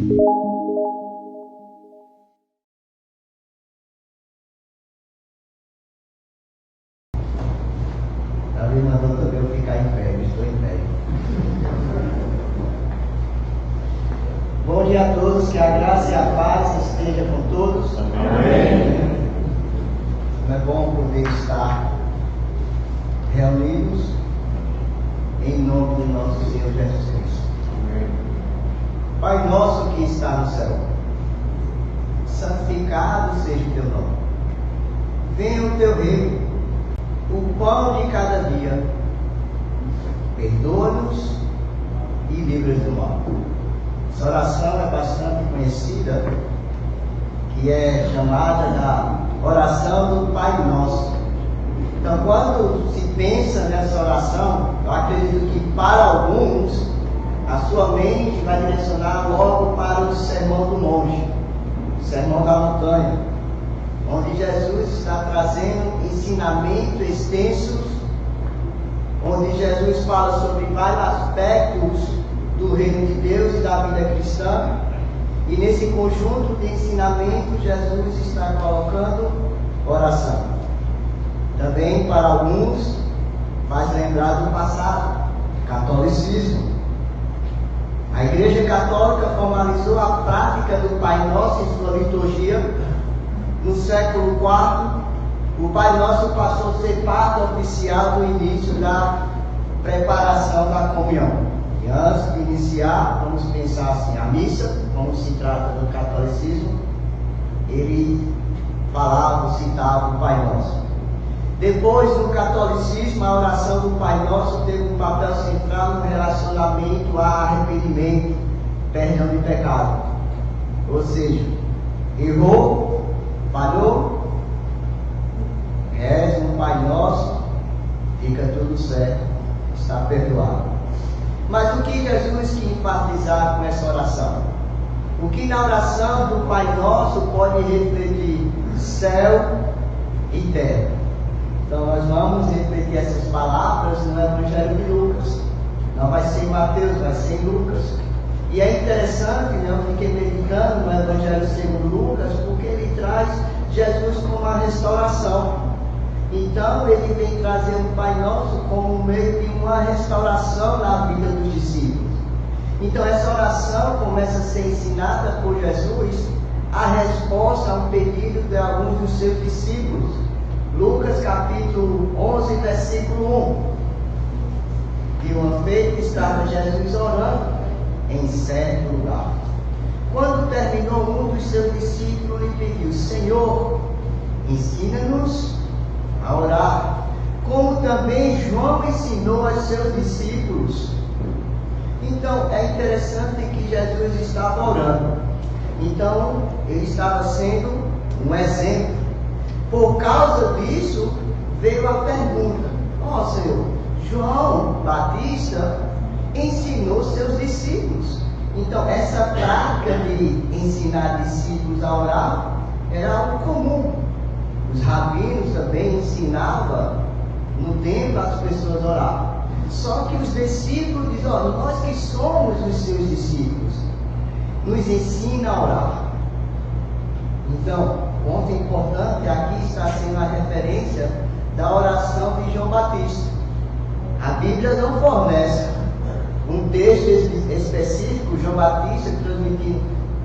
Ele mandou também eu ficar em pé, eu estou em pé. Bom dia a todos, que a graça e a paz esteja com todos. Amém. É bom poder estar reunidos em nome do nosso Senhor Jesus Cristo. Amém. Pai nosso que está no céu, santificado seja o teu nome. Venha o teu reino. O pão de cada dia, perdoa-nos e livra-nos do mal. Essa oração é bastante conhecida, que é chamada da oração do Pai Nosso. Então, quando se pensa nessa oração, eu acredito que para alguns, a sua mente vai direcionar logo para o Sermão do Monte, o Sermão da Montanha, onde Jesus está trazendo ensinamentos extensos, onde Jesus fala sobre vários aspectos do reino de Deus e da vida cristã. E nesse conjunto de ensinamentos, Jesus está colocando oração. Também para alguns, faz lembrar do passado, catolicismo. A Igreja Católica formalizou a prática do Pai Nosso em sua liturgia. No século IV, o Pai Nosso passou a ser parte oficial do início da preparação da comunhão. E antes de iniciar, vamos pensar assim, a missa, como se trata do catolicismo, ele falava, citava o Pai Nosso. Depois, no catolicismo, a oração do Pai Nosso teve um papel central no relacionamento a arrependimento, perdão de pecado. Ou seja, errou, falhou, reze no Pai Nosso, fica tudo certo, está perdoado. Mas o que Jesus quis enfatizar com essa oração? O que na oração do Pai Nosso pode refletir céu e terra? Então nós vamos refletir essas palavras no Evangelho de Lucas. Não vai ser em Mateus, vai ser em Lucas. E é interessante, né? Eu fiquei meditando no Evangelho segundo Lucas, porque ele traz Jesus como a restauração. Então ele vem trazer o Pai Nosso como meio de uma restauração na vida dos discípulos. Então essa oração começa a ser ensinada por Jesus, a resposta a um pedido de alguns dos seus discípulos. Lucas capítulo 11, versículo 1. De uma feita estava Jesus orando em certo lugar. Quando terminou, um dos seus discípulos lhe pediu: Senhor, ensina-nos a orar, como também João ensinou aos seus discípulos. Então é interessante que Jesus estava orando. Então ele estava sendo um exemplo. Por causa disso veio a pergunta: ó Senhor, João Batista ensinou seus discípulos. Então essa prática de ensinar discípulos a orar era algo comum. Os rabinos também ensinavam no templo as pessoas a orar. Só que os discípulos dizem: olha, nós que somos os seus discípulos, nos ensina a orar. Então, ponto importante, aqui está sendo a referência da oração de João Batista. A Bíblia não fornece um texto específico, João Batista transmitindo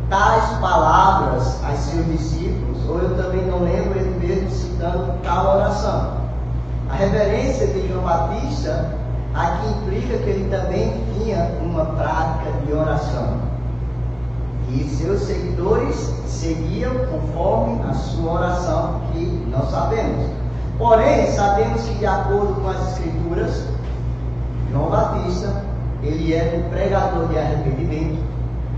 tais palavras aos seus discípulos, ou eu também não lembro ele mesmo citando tal oração. A referência de João Batista aqui implica que ele também tinha uma prática de oração. E seus seguidores seguiam conforme a sua oração, que nós sabemos. Porém, sabemos que de acordo com as Escrituras, João Batista, ele era um pregador de arrependimento,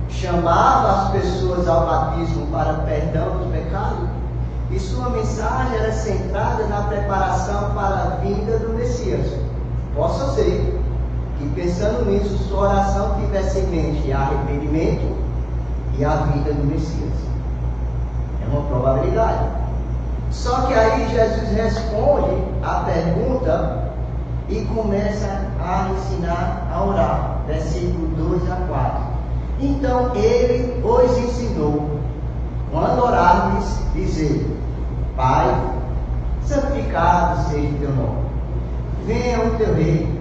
chamava as pessoas ao batismo para perdão dos pecados, e sua mensagem era centrada na preparação para a vinda do Messias. Possa ser que, pensando nisso, sua oração tivesse em mente arrependimento e a vida do Messias. É uma probabilidade. Só que aí Jesus responde a pergunta e começa a ensinar a orar. Versículo 2 a 4. Então ele os ensinou, quando orardes, dizer: Pai, santificado seja o teu nome, venha o teu reino,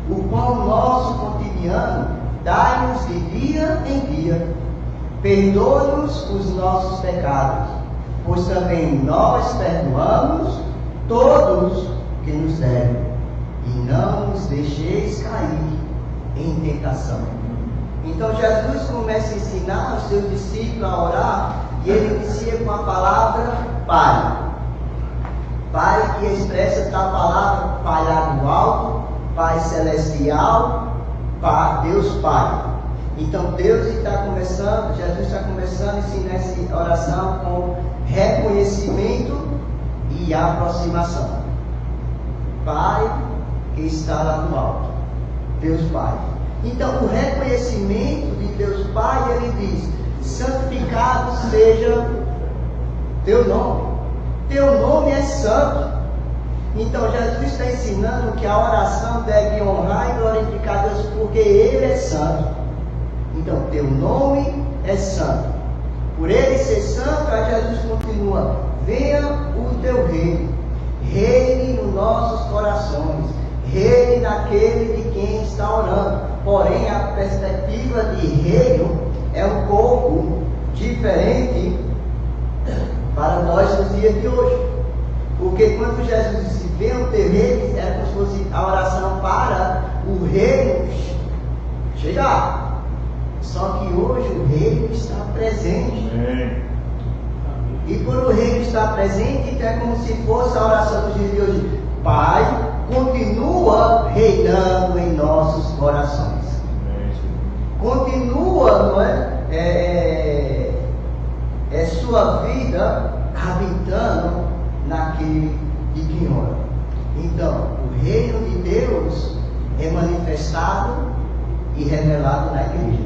o pão nosso cotidiano dai-nos de dia em dia, perdoa-nos os nossos pecados, pois também nós perdoamos todos que nos devem, e não nos deixeis cair em tentação. Então Jesus começa a ensinar os seus discípulos a orar, e ele inicia com a palavra Pai. Pai que expressa a palavra Pai lá do alto, Pai celestial, Pai, Deus Pai. Então Deus está começando, Jesus está começando a ensinar essa oração com reconhecimento e aproximação. Pai que está lá no alto, Deus Pai. Então o reconhecimento de Deus Pai, ele diz: santificado seja teu nome. Teu nome é santo. Então Jesus está ensinando que a oração deve honrar e glorificar Deus, porque Ele é santo. Então teu nome é santo. Por Ele ser santo, aí Jesus continua: venha o teu reino, reine nos nossos corações, reine naquele de quem está orando. Porém, a perspectiva de reino é um pouco diferente para nós nos dias de hoje. Porque quando Jesus disse: venha o teu reino, era como se fosse a oração para o reino chegar. Só que hoje o reino está presente. E por o reino estar presente, então é como se fosse a oração dos dias de hoje: Pai, continua reinando em nossos corações. Continua, não é sua vida habitando naquele de quem ora. Então, o reino de Deus é manifestado e revelado na igreja.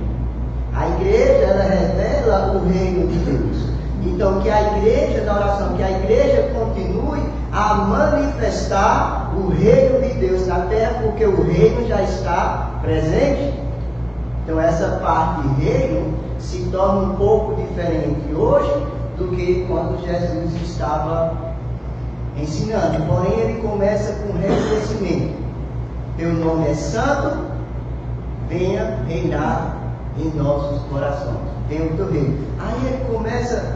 A igreja, ela revela o reino de Deus. Então, que a igreja, na oração, que a igreja continue a manifestar o reino de Deus na terra, porque o reino já está presente. Então, essa parte de reino se torna um pouco diferente hoje do que quando Jesus estava ensinando. Porém, ele começa com reconhecimento: teu nome é santo, venha reinar em nossos corações, venha o teu reino. Aí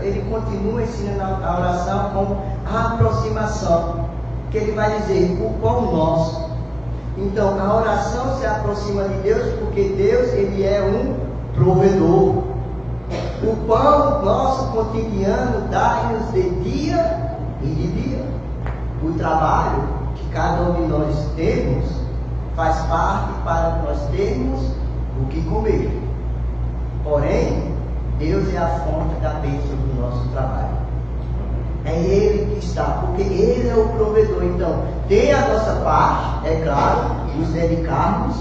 ele continua ensinando a oração com a aproximação, que ele vai dizer: o pão nosso. Então a oração se aproxima de Deus, porque Deus, ele é um provedor. O pão nosso cotidiano dá-nos de dia e de dia. O trabalho que cada um de nós temos faz parte para nós termos o que comer. Porém, Deus é a fonte da bênção do nosso trabalho. É Ele que está, porque Ele é o provedor. Então, tem a nossa parte, é claro, nos dedicarmos,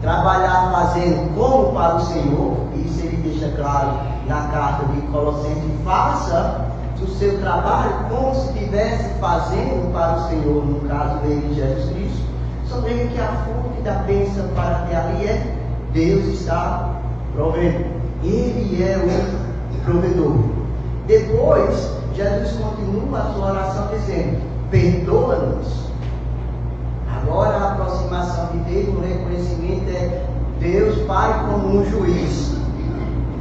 trabalhar fazendo como para o Senhor. Isso Ele deixa claro na carta de Colossenses: faça o seu trabalho como se estivesse fazendo para o Senhor, no caso dele, Jesus Cristo. Só lembra que a fonte da bênção para ter ali é Deus está provendo. Ele é o provedor. Depois, Jesus continua a sua oração dizendo: perdoa-nos. Agora a aproximação de Deus, o reconhecimento é Deus Pai como um juiz.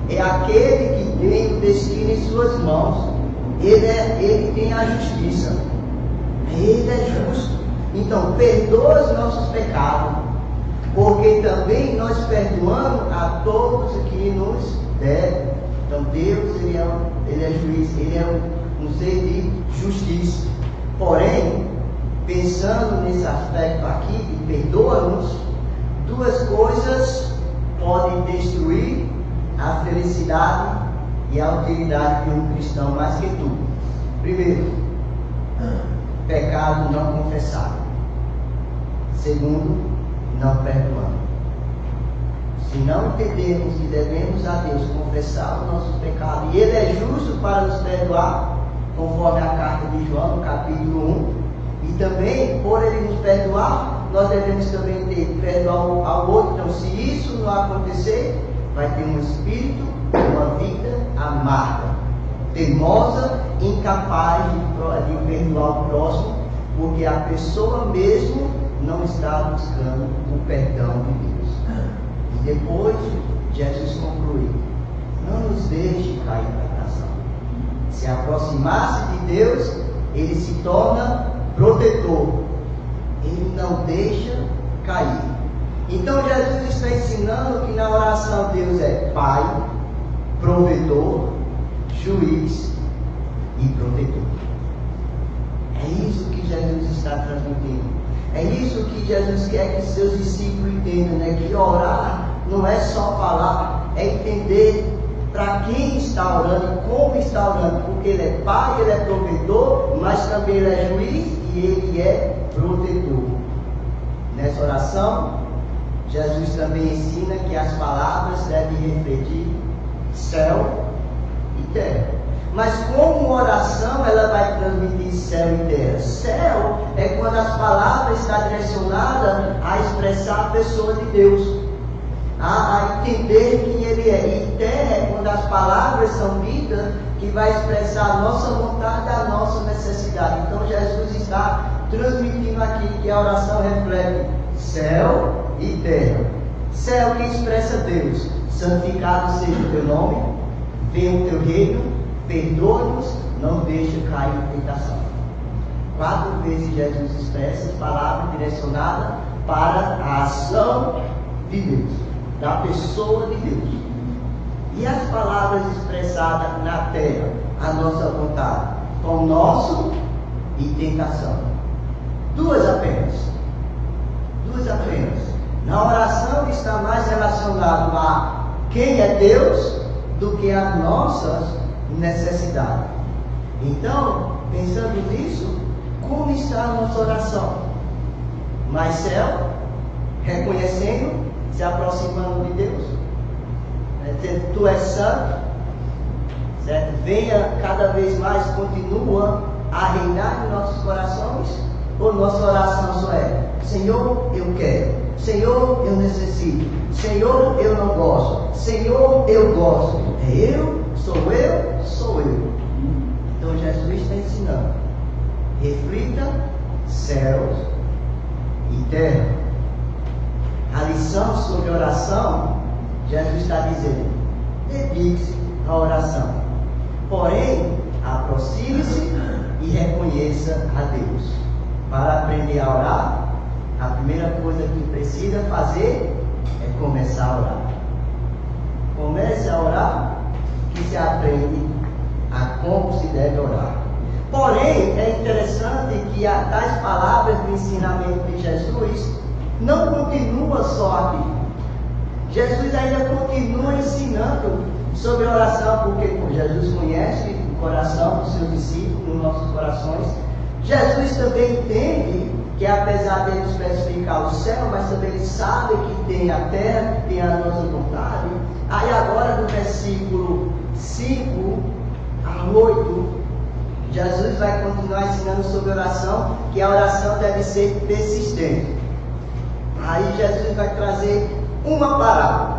É aquele que tem o destino em suas mãos. Ele tem a justiça. Ele é justo. Então, perdoa os nossos pecados, porque também nós perdoamos a todos que nos devem. Então Deus, ele é juiz, ele é um ser de justiça. Porém, pensando nesse aspecto aqui de perdoa-nos, duas coisas podem destruir a felicidade e a utilidade de um cristão mais que tudo. Primeiro, pecado não confessado. Segundo, não perdoando. Se não entendemos que devemos a Deus confessar os nossos pecados, e Ele é justo para nos perdoar, conforme a carta de João, no capítulo 1, e também, por Ele nos perdoar, nós devemos também perdoar ao outro. Então, se isso não acontecer, vai ter um espírito, uma vida amarga, teimosa, incapaz de perdoar o próximo, porque a pessoa mesmo não está buscando o perdão de Deus. E depois, Jesus conclui: não nos deixe cair em tentação. Se aproximar-se de Deus, ele se torna protetor. Ele não deixa cair. Então Jesus está ensinando que na oração Deus é Pai, provedor, juiz e protetor. É isso que Jesus está transmitindo. É isso que Jesus quer que seus discípulos entendam, né? Que orar não é só falar, é entender para quem está orando e como está orando, porque Ele é Pai, Ele é provedor, mas também Ele é juiz e Ele é protetor. Nessa oração, Jesus também ensina que as palavras devem refletir céu e terra. Mas como oração, ela vai transmitir céu e terra. Céu é quando as palavras estão direcionadas a expressar a pessoa de Deus, a entender quem Ele é. E terra é quando as palavras são ditas, que vai expressar a nossa vontade, a nossa necessidade. Então Jesus está transmitindo aqui que a oração reflete céu e terra. Céu que expressa Deus: santificado seja o teu nome, venha o teu reino, perdoa-nos, não deixa cair em tentação. 4 vezes Jesus expressa as palavras direcionadas para a ação de Deus, da pessoa de Deus. E as palavras expressadas na terra, a nossa vontade, com nosso e tentação. 2 apenas. 2 apenas. Na oração está mais relacionado a quem é Deus do que as nossas necessidades. Então, pensando nisso, como está a nossa oração? Mais céu, reconhecendo, se aproximando de Deus, tu és santo, certo? Venha cada vez mais, continua a reinar em nossos corações, ou nossa oração só é: Senhor, eu quero, Senhor, eu necessito, Senhor, eu não gosto, Senhor, eu gosto, é eu, sou eu, sou eu. Então Jesus está ensinando: reflita céus e terra. A lição sobre oração, Jesus está dizendo: dedique-se à oração, porém aproxime-se e reconheça a Deus. Para aprender a orar, a primeira coisa que precisa fazer é começar a orar. Comece a orar, que se aprende a como se deve orar. Porém, é interessante que tais palavras do ensinamento de Jesus não continua só aqui. Jesus ainda continua ensinando sobre a oração, porque Jesus conhece o coração dos seus discípulos, nos nossos corações. Jesus também entende que, apesar de ele especificar o céu, mas também ele sabe que tem a terra, que tem a nossa vontade. Aí agora, do versículo 5 a 8, Jesus vai continuar ensinando sobre oração, que a oração deve ser persistente. Aí Jesus vai trazer uma parábola,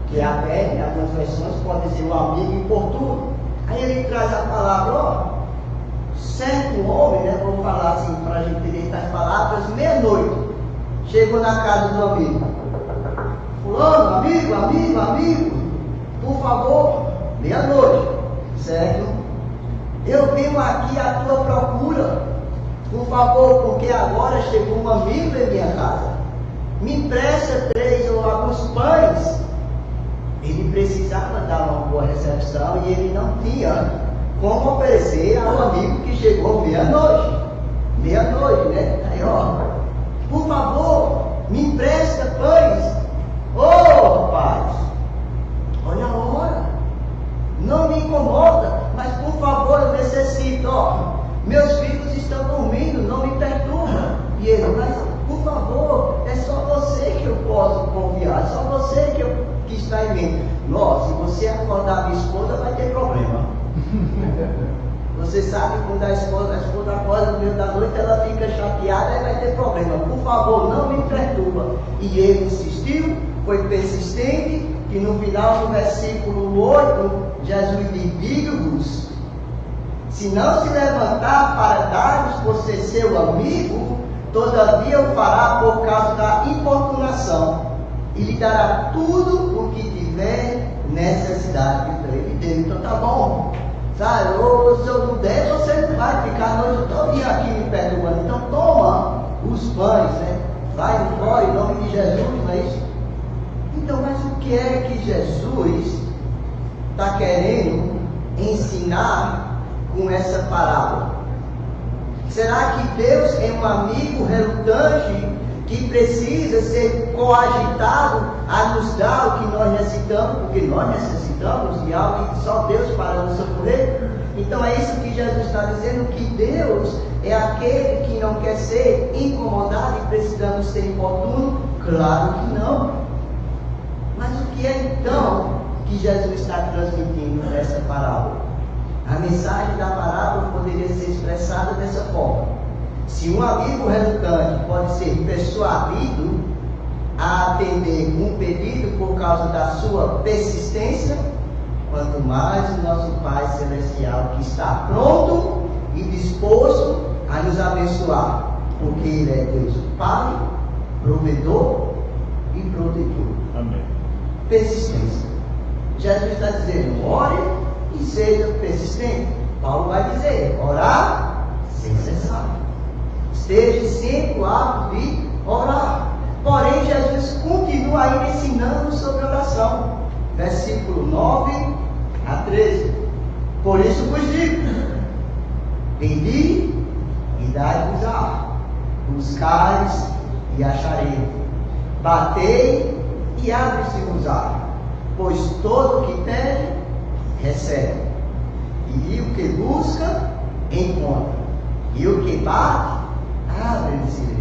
que é até, em algumas versões, pode dizer o amigo importuno. Aí ele traz a palavra, certo homem, né, vou falar assim para a gente entender as palavras, meia-noite, chegou na casa do amigo. Fulano, amigo, por favor, meia-noite, certo? Eu venho aqui à tua procura, por favor, porque agora chegou um amigo em minha casa. Me empresta 3 ou alguns pães. Ele precisava dar uma boa recepção e ele não tinha como oferecer ao amigo que chegou meia-noite, né? Aí, por favor, me empresta pães. Rapaz, olha a hora, não me incomoda, mas por favor, eu necessito, meus filhos estão dormindo, não me perturba. E ele, mas por favor, é só você que eu posso confiar, é só você que está em mim. Nossa, se você acordar minha esposa, vai ter problema. Você sabe que quando a esposa acorda no meio da noite, ela fica chateada e vai ter problema. Por favor, não me perturba. E ele insistiu, foi persistente, que no final do versículo 8, Jesus diz: digo-vos, se não se levantar para dar-vos por ser seu amigo, todavia o fará por causa da importunação, e lhe dará tudo o que tiver necessidade. Ele deu, então tá bom, sabe? Ou se eu não der, você vai ficar a noite toda aqui me perturbando. Então toma os pães, né? Vai embora em nome de Jesus, não é isso? Então, mas o que é que Jesus está querendo ensinar com essa parábola? Será que Deus é um amigo relutante que precisa ser coagitado a nos dar o que nós necessitamos, porque nós necessitamos de algo que só Deus para nos socorrer? Então é isso que Jesus está dizendo, que Deus é aquele que não quer ser incomodado e precisamos ser importuno? Claro que não. Mas o que é então que Jesus está transmitindo nessa parábola? A mensagem da parábola poderia ser expressada dessa forma: se um amigo relutante pode ser persuadido a atender um pedido por causa da sua persistência, quanto mais o nosso Pai Celestial, que está pronto e disposto a nos abençoar, porque Ele é Deus Pai, provedor e protetor. Amém. Persistência. Jesus está dizendo: ore e seja persistente. Paulo vai dizer: orar sem cessar. Esteja sempre o hábito de orar. Porém, Jesus continua ainda ensinando sobre oração. Versículo 9 a 13. Por isso vos digo: pedi e dai-vos-á, buscais e achareis, batei e abre-se-vos-á, pois todo o que pede, recebe, e o que busca, encontra, e o que bate, abre-se.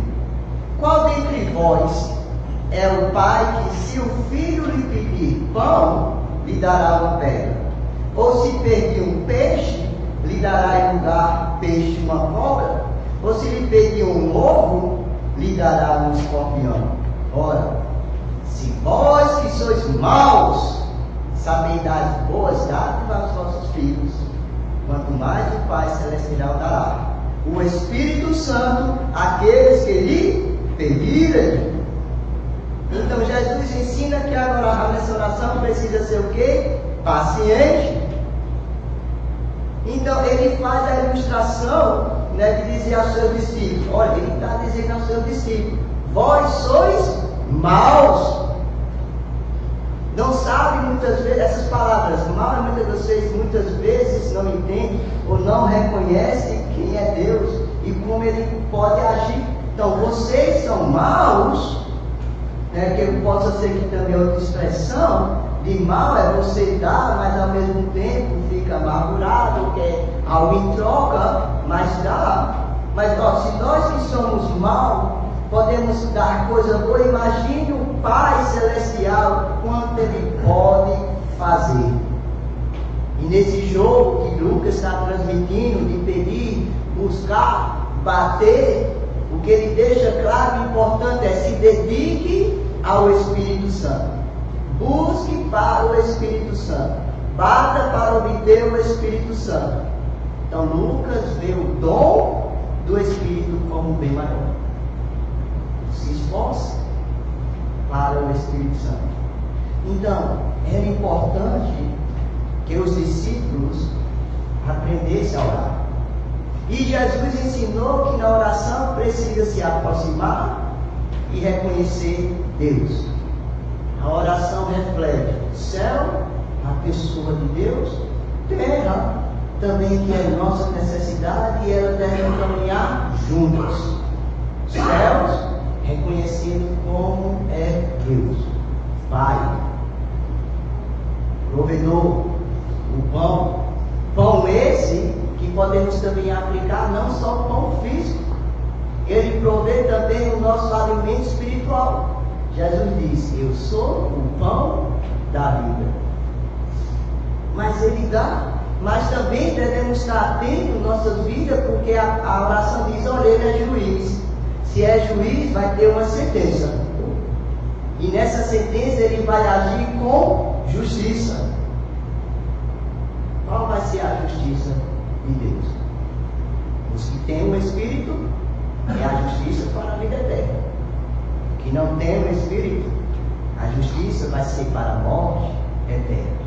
Qual dentre vós é o pai que, se o filho lhe pedir pão, lhe dará uma pedra? Ou se pedir um peixe, lhe dará em lugar peixe uma cobra? Ou se lhe pedir um ovo, lhe dará um escorpião? Ora, se vós que sois maus, sabeis dar boas dádivas aos vossos filhos, quanto mais o Pai Celestial dará o Espírito Santo àqueles que lhe pedirem. Então Jesus ensina que agora nessa oração precisa ser o quê? Paciente. Então ele faz a ilustração, né, de dizer aos seus discípulos: olha, ele está dizendo aos seus discípulos: vós sois maus. Não sabe muitas vezes essas palavras. Mal, muitas de vocês muitas vezes não entendem ou não reconhecem quem é Deus e como Ele pode agir. Então vocês são maus, né, que possa ser que também outra expressão de mal é você dar, mas ao mesmo tempo fica amargurado, quer algo em troca, mas dá. Mas se nós que somos maus podemos dar coisa boa, imagine o Pai Celestial, quanto Ele pode fazer. E nesse jogo que Lucas está transmitindo, de pedir, buscar, bater, o que ele deixa claro e importante é: se dedique ao Espírito Santo, busque para o Espírito Santo, bata para obter o Espírito Santo. Então Lucas vê o dom do Espírito como bem maior. Se esforce para o Espírito Santo. Então, era importante que os discípulos aprendessem a orar. E Jesus ensinou que na oração precisa se aproximar e reconhecer Deus. A oração reflete céu, a pessoa de Deus, terra, também que é nossa necessidade, e ela deve caminhar juntas. Céus, reconhecendo como é Deus, Pai, provedor, o pão esse que podemos também aplicar não só o pão físico, Ele provê também o nosso alimento espiritual. Jesus disse: eu sou o pão da vida. Mas Ele dá, mas também devemos estar atentos à nossa vida, porque a oração diz: olha, Ele é juiz. Se é juiz, vai ter uma sentença. E nessa sentença ele vai agir com justiça. Qual vai ser a justiça de Deus? Os que têm o Espírito é a justiça para a vida eterna. O que não tem o Espírito, a justiça vai ser para a morte eterna.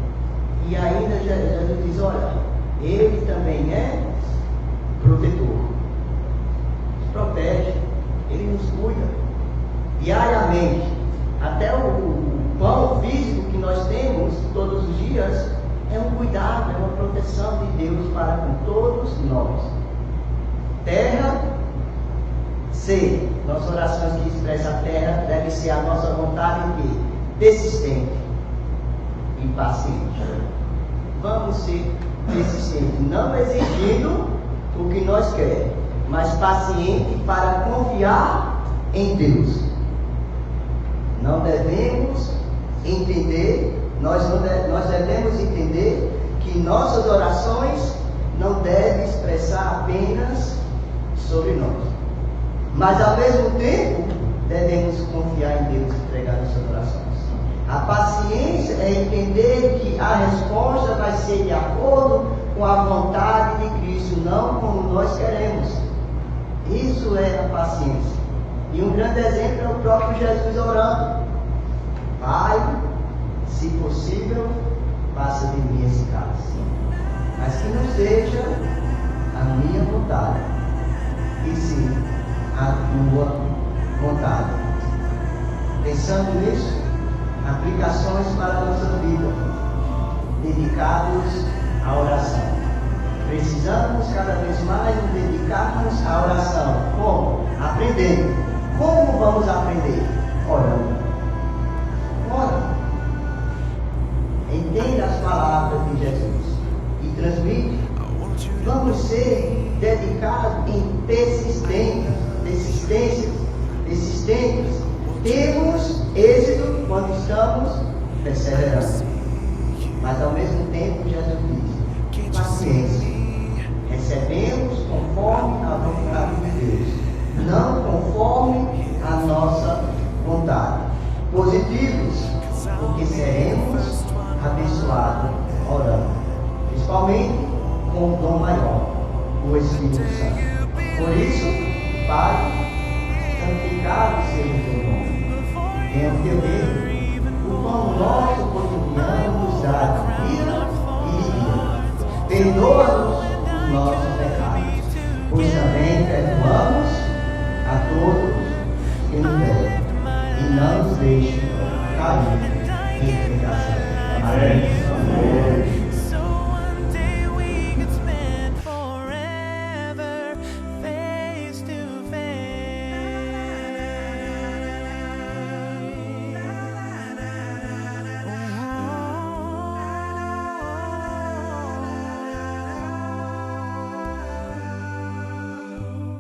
E ainda Jesus diz, olha, ele também é protetor. Nos protege, ele nos cuida. Diariamente, até o pão físico que nós temos todos os dias é um cuidado, é uma proteção de Deus para com todos nós. Terra, ser. Nossas orações que expressam a terra deve ser a nossa vontade de persistente e paciente. Vamos ser persistentes, não exigindo o que nós queremos, mas paciente para confiar em Deus. Não devemos entender, nós devemos entender que nossas orações não devem expressar apenas sobre nós, mas ao mesmo tempo devemos confiar em Deus e entregar nossas orações. A paciência é entender que a resposta vai ser de acordo com a vontade de Cristo, não como nós queremos. Isso é a paciência. E um grande exemplo é o próprio Jesus orando: Pai, se possível, passa de mim esse cálice, mas que não seja a minha vontade, e sim a tua vontade. Pensando nisso, aplicações para a nossa vida, dedicados à oração. Precisamos cada vez mais nos dedicarmos à oração. Como? Aprendendo. Como vamos aprender? Orando. Ora. Entenda as palavras de Jesus e transmite. Vamos ser dedicados em persistência. Temos êxito quando estamos perseverando. Mas ao mesmo tempo, Jesus diz: paciência. Recebemos conforme a vontade de Deus, não conforme a nossa vontade. Positivos, porque seremos abençoados orando, principalmente com o dom maior, o Espírito Santo. Por isso, Pai, santificado seja o teu nome. Venha o teu reino, o pão nosso cotidiano nos dá de dia e de dia. Perdoa